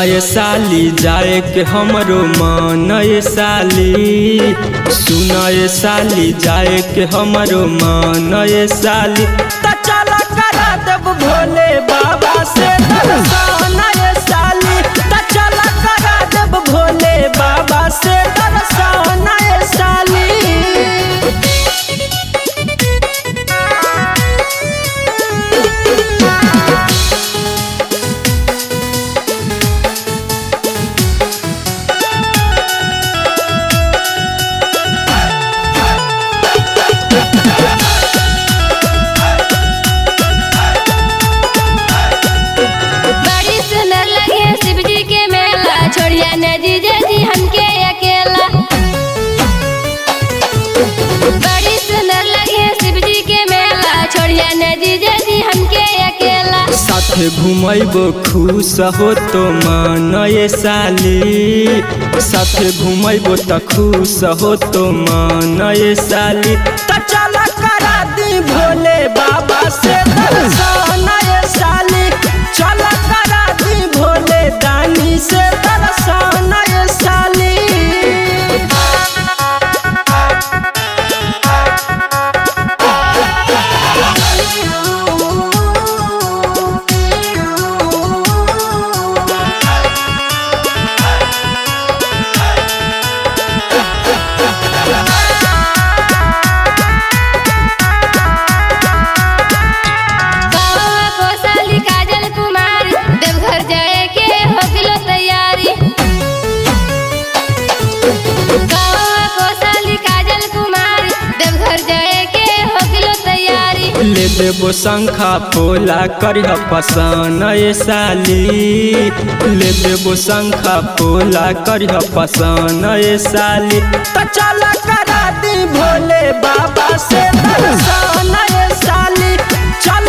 सुनाए साली जाए के हमरो मन साली, सुनाए साली जाए के हमरो मन साली। त चल करा देब भोले बाबा से दर्शन साली, त चल करा देब भोले बाबा से दर्शन साली। बड़ी सुंदर लगे शिव जी के मेला, छोड़िया नदी जैसी हमके अकेला। बड़ी सुंदर लगे शिव जी के मेला, छोड़िया नदी जैसी हमके अकेला। साथे घुमैबो खुश हो तो मन साली, साथे घुमैबो त खुश हो तो मन साली। त चल करा दी भोले बाबा से दर्शन साली, चल करा दी भोले दानी से दर्शन साली। बाबा को साली काजल कुमारी, देवघर जाए के हो गिलो तैयारी। बाबा को साली काजल कुमारी, देवघर जाए के हो गिलो तैयारी। ले देबो शंखा पोला करिह पसन साली, ले देबो शंखा पोला करिह पसन साली। त चल करा दी भोले बाबा से दर्शन साली, चल